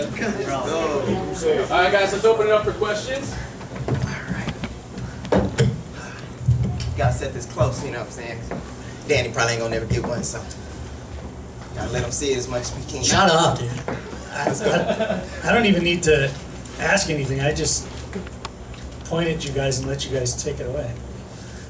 All right, guys, let's open it up for questions. Gotta set this close, you know what I'm saying? Danny probably ain't gonna never get one, so gotta let him see it as much as we can. Shut up, dude. I don't even need to ask anything. I just point at you guys and let you guys take it away.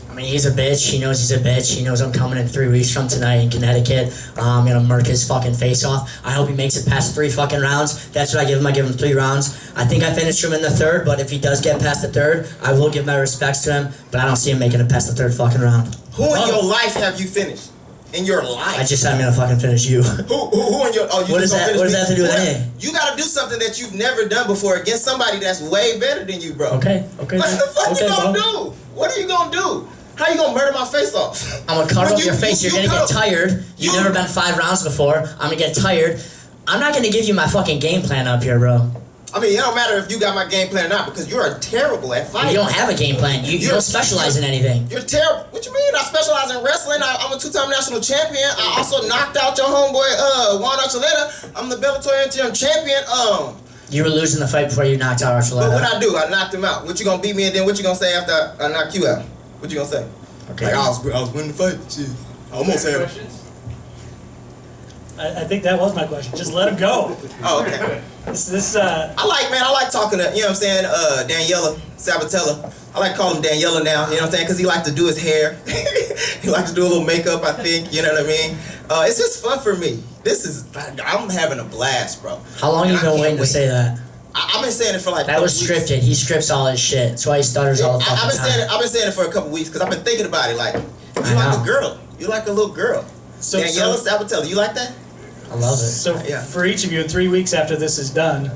I mean, he's a bitch. He knows he's a bitch. He knows I'm coming in 3 weeks from tonight in Connecticut. I'm gonna murk his fucking face off. I hope he makes it past 3 fucking rounds. That's what I give him. I give him 3 rounds. I think I finished him in the 3rd, but if he does get past the 3rd, I will give my respects to him. But I don't see him making it past the 3rd fucking round. Who in your life have you finished? In your life? I just said I'm gonna fucking finish you. Who in your? Oh, you What does that have to do with anything? You gotta do something that you've never done before against somebody that's way better than you, bro. Okay. What the fuck you gonna do? What are you gonna do? How you gonna murder my face off? I'm gonna cut off your face. You're gonna get tired. You've never been 5 rounds before. I'm gonna get tired. I'm not gonna give you my fucking game plan up here, bro. I mean, it don't matter if you got my game plan or not because you're terrible at fighting. You don't have a game plan. You don't specialize in anything. You're terrible. What you mean? I specialize in wrestling. I'm a 2-time national champion. I also knocked out your homeboy, Juan Archuleta. I'm the Bellator interim champion. You were losing the fight before you knocked out Archuleta. But what I do? I knocked him out. What you gonna beat me and then what you gonna say after I knock you out? What you gonna say? Okay. Like, I was winning the fight. Shit. I almost had it. I think that was my question. Just let him go. Oh, okay. I like talking to, you know what I'm saying, Daniela Sabatello. I like to call him Daniela now, you know what I'm saying, because he likes to do his hair. He likes to do a little makeup, I think, you know what I mean? It's just fun for me. I'm having a blast, bro. How long you been waiting to say that? I've been saying it for like that was weeks. Scripted. He scripts all his shit. That's why he stutters all the fucking time. I've been saying it for a couple weeks because I've been thinking about it. Like, you like a girl. You like a little girl. Daniela Sabatello, you like that? I love it. So for each of you, in 3 weeks after this is done,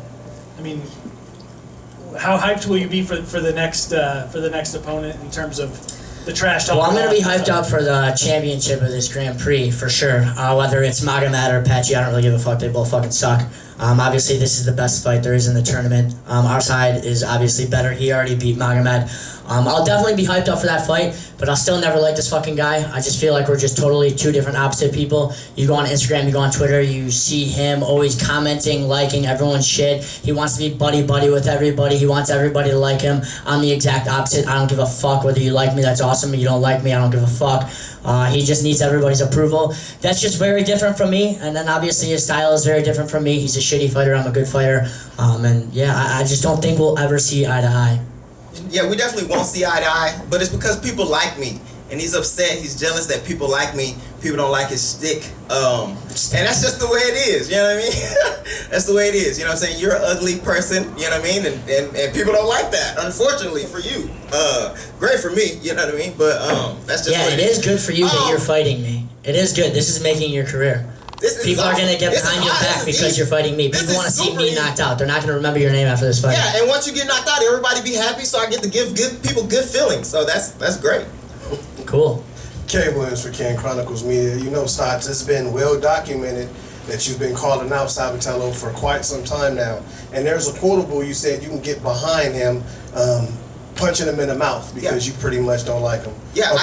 I mean, how hyped will you be for the next opponent in terms of the trash talk? Well, I'm gonna be hyped up for the championship of this Grand Prix for sure. Whether it's Magomed or Patchy, I don't really give a fuck. They both fucking suck. Obviously, this is the best fight there is in the tournament. Our side is obviously better. He already beat Magomed. I'll definitely be hyped up for that fight, but I'll still never like this fucking guy. I just feel like we're just totally 2 different opposite people. You go on Instagram, you go on Twitter, you see him always commenting, liking everyone's shit. He wants to be buddy-buddy with everybody. He wants everybody to like him. I'm the exact opposite. I don't give a fuck whether you like me, that's awesome. If you don't like me, I don't give a fuck. He just needs everybody's approval. That's just very different from me, and then obviously his style is very different from me. He's a shitty fighter, I'm a good fighter. And yeah, I just don't think we'll ever see eye to eye. Yeah, we definitely won't see eye to eye, but it's because people like me. And he's upset, he's jealous that people like me, people don't like his shtick. And that's just the way it is, you know what I mean? That's the way it is, you know what I'm saying? You're an ugly person, you know what I mean? And people don't like that, unfortunately for you. Great for me, you know what I mean? But that's just what it is good for you that you're fighting me. It is good. This is making your career. People are going to get behind your back because you're fighting me. People want to see me knocked out. They're not going to remember your name after this fight. Yeah, and once you get knocked out, everybody be happy, so I get to give people good feelings. So that's great. Cool. K Williams for Ken Chronicles Media. You know, Stots, it's been well documented that you've been calling out Sabatello for quite some time now. And there's a quotable you said you can get behind him, punching him in the mouth because you pretty much don't like him. Yeah,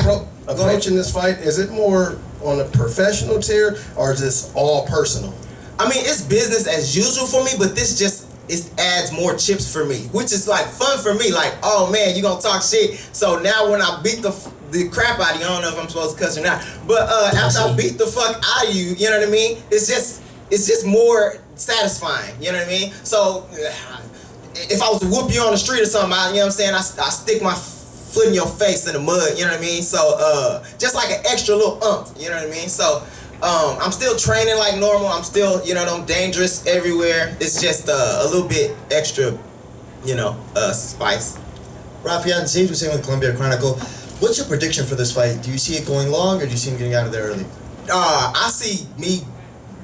approaching this fight, is it more on a professional tier or is this all personal? I mean, it's business as usual for me, but this just adds more chips for me, which is like fun for me. Like, oh man, you gonna talk shit. So now when I beat the crap out of you, I don't know if I'm supposed to cuss or not, but after I beat the fuck out of you, you know what I mean? It's just more satisfying, you know what I mean? So if I was to whoop you on the street or something, you know what I'm saying? I stick my foot in your face in the mud, you know what I mean? So just like an extra little umph, you know what I mean? So I'm still training like normal. I'm still, you know, I'm dangerous everywhere. It's just a little bit extra, you know, spice. Raufeon Stots was saying with Columbia Chronicle, what's your prediction for this fight? Do you see it going long or do you see him getting out of there early? I see me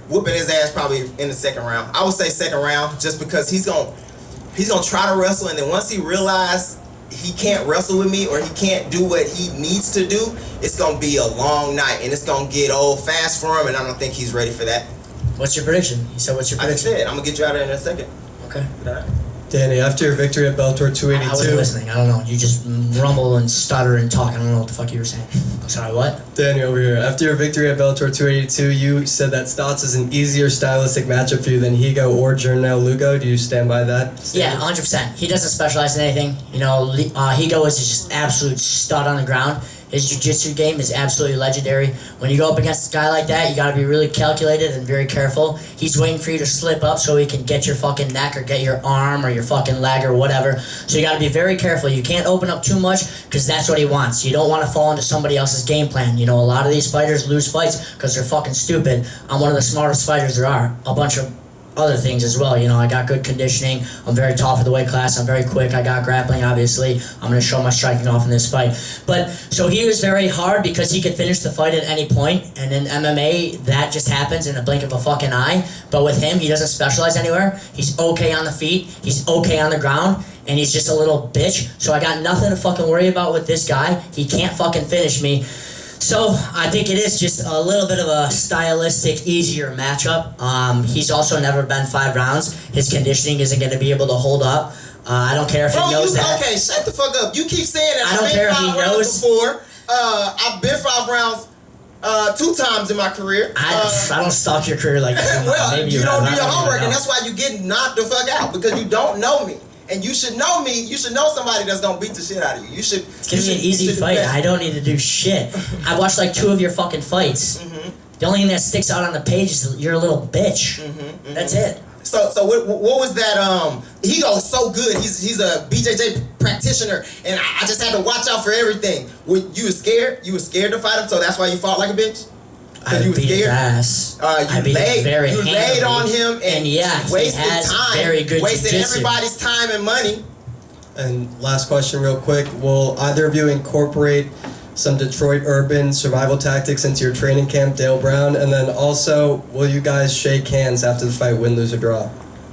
whooping his ass probably in the 2nd round. I would say 2nd round just because he's gonna try to wrestle, and then once he realizes he can't wrestle with me or he can't do what he needs to do, it's gonna be a long night and it's gonna get old fast for him, and I don't think he's ready for that. What's your prediction? You said what's your prediction? I said I'm gonna get you out of there in a second. Okay. All right. Danny, after your victory at Bellator I wasn't 282, listening. I don't know. You just rumble and stutter and talk. I don't know what the fuck you were saying. I'm sorry, what? Danny over here, after your victory at Bellator 282, you said that Stots is an easier stylistic matchup for you than Higo or Jernel Lugo. Do you stand by that Yeah, statement? 100%. He doesn't specialize in anything. You know, Higo is just absolute stud on the ground. His jiu-jitsu game is absolutely legendary. When you go up against a guy like that, you got to be really calculated and very careful. He's waiting for you to slip up so he can get your fucking neck or get your arm or your fucking leg or whatever. So you got to be very careful. You can't open up too much because that's what he wants. You don't want to fall into somebody else's game plan. You know, a lot of these fighters lose fights because they're fucking stupid. I'm one of the smartest fighters there are. A bunch of other things as well. You know, I got good conditioning. I'm very tall for the weight class. I'm very quick. I got grappling, obviously. I'm going to show my striking off in this fight. But, so he was very hard because he could finish the fight at any point. And in MMA, that just happens in a blink of a fucking eye. But with him, he doesn't specialize anywhere. He's okay on the feet. He's okay on the ground. And he's just a little bitch. So I got nothing to fucking worry about with this guy. He can't fucking finish me. So I think it is just a little bit of a stylistic, easier matchup. He's also never been 5 rounds. His conditioning isn't going to be able to hold up. I don't care if he knows that. Okay, shut the fuck up. You keep saying that. I don't care if he knows. Before. I've been 5 rounds 2 times in my career. I don't stalk your career like that. Well, Maybe you don't have. do your I don't homework, even and know. that's why you get knocked the fuck out because you don't know me. And you should know me. You should know somebody that's gonna beat the shit out of you. You should. It's gonna be an easy fight. I don't need to do shit. I watched like 2 of your fucking fights. The only thing that sticks out on the page is you're a little bitch. That's it. So what was that? He goes so good. He's a BJJ practitioner, and I just had to watch out for everything. You was scared. You was scared to fight him, so that's why you fought like a bitch. I You was beat his scared. ass. I You beat him very you laid handily. on him, and yeah, he wasted has time, very good wasted jiu-jitsu. everybody's time and money. And last question real quick, will either of you incorporate some Detroit urban survival tactics into your training camp, Dale Brown? And then also, will you guys shake hands after the fight, win, lose, or draw?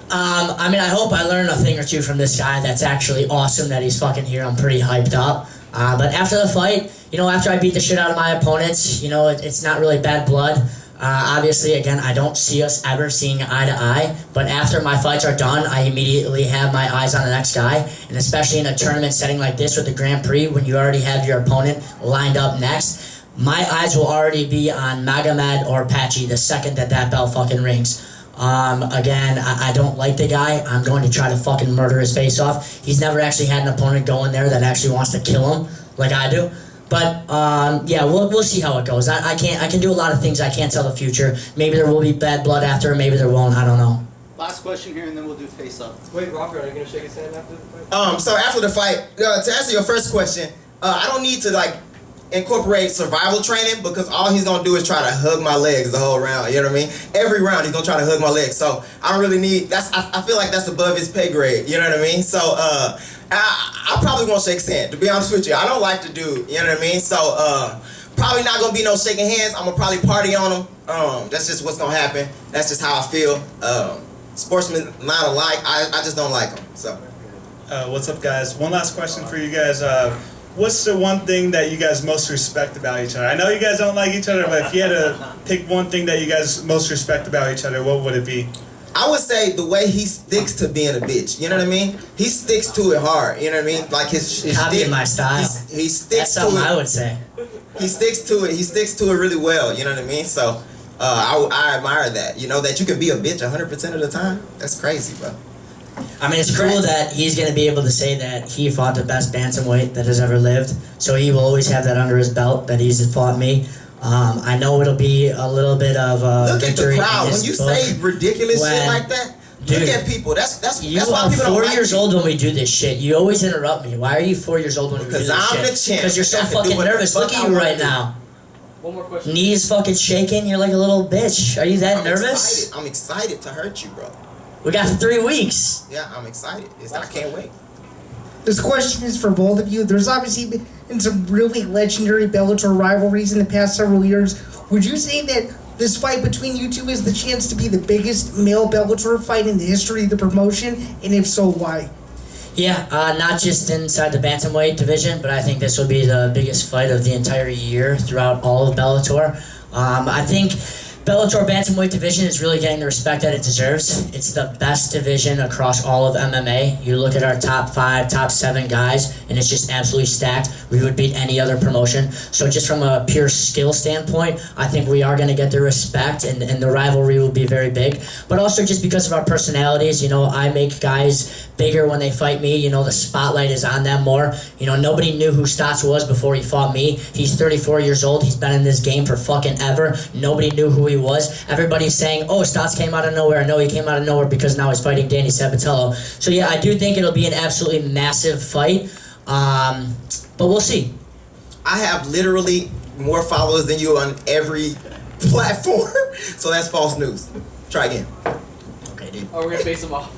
I mean, I hope I learn a thing or two from this guy. That's actually awesome that he's fucking here. I'm pretty hyped up. But after the fight, you know, after I beat the shit out of my opponents, you know, it's not really bad blood. Obviously, again, I don't see us ever seeing eye to eye. But after my fights are done, I immediately have my eyes on the next guy. And especially in a tournament setting like this with the Grand Prix, when you already have your opponent lined up next, my eyes will already be on Magomed or Patchy the second that bell fucking rings. Again, I don't like the guy. I'm going to try to fucking murder his face off. He's never actually had an opponent go in there that actually wants to kill him like I do. But yeah, we'll see how it goes. I can do a lot of things. I can't tell the future. Maybe there will be bad blood after, maybe there won't. I don't know. Last question here, and then we'll do face up. Wait, Robert, are you going to shake his hand after the fight? So after the fight, to answer your first question, I don't need to like incorporate survival training because all he's gonna do is try to hug my legs the whole round. You know what I mean? Every round he's gonna try to hug my legs. So I don't really need. I feel like that's above his pay grade. You know what I mean? So I probably won't shake his hand. To be honest with you, I don't like to do. You know what I mean? So probably not gonna be no shaking hands. I'm gonna probably party on him. That's just what's gonna happen. That's just how I feel. Sportsmen not alike. I just don't like them. So. What's up, guys? One last question for you guys. What's the one thing that you guys most respect about each other? I know you guys don't like each other, but if you had to pick one thing that you guys most respect about each other, what would it be? I would say the way he sticks to being a bitch. You know what I mean? He sticks to it hard. You know what I mean? Like his Copying my style. He sticks That's to something it. I would say. He sticks to it. He sticks to it really well. You know what I mean? So I admire that. You know that you can be a bitch 100% of the time. That's crazy, bro. I mean, it's cool that he's going to be able to say that he fought the best bantamweight that has ever lived. So he will always have that under his belt that he's fought me. I know it'll be a little bit of Look at the victory crowd. in When his you book. say ridiculous shit When- like that, Dude, look at people. That's You why are people don't 4 like years you. old when we do this shit. You always interrupt me. Why are you 4 years old when we do Because this I'm shit? the champ. Because you're so I can do fucking what the nervous. fuck Look I at you wanna right do. now. One more question. Knees fucking shaking. You're like a little bitch. Are you that I'm nervous? excited. I'm excited to hurt you, bro. We got 3 weeks. Yeah, I'm excited. I can't wait. This question is for both of you. There's obviously been some really legendary Bellator rivalries in the past several years. Would you say that this fight between you two is the chance to be the biggest male Bellator fight in the history of the promotion? And if so, why? Yeah, not just inside the bantamweight division, but I think this will be the biggest fight of the entire year throughout all of Bellator. I think Bellator Bantamweight division is really getting the respect that it deserves. It's the best division across all of MMA. You look at our top 5, top 7 guys, and it's just absolutely stacked. We would beat any other promotion. So just from a pure skill standpoint, I think we are going to get the respect, and the rivalry will be very big. But also just because of our personalities, you know, I make guys bigger when they fight me. You know, the spotlight is on them more. You know, nobody knew who Stots was before he fought me. He's 34 years old. He's been in this game for fucking ever. Nobody knew who he was. Everybody's saying, oh, Stots came out of nowhere. No, he came out of nowhere because now he's fighting Danny Sabatello. So yeah, I do think it'll be an absolutely massive fight. But we'll see. I have literally more followers than you on every platform. So that's false news. Try again. Okay, dude. Oh, we're gonna face him off.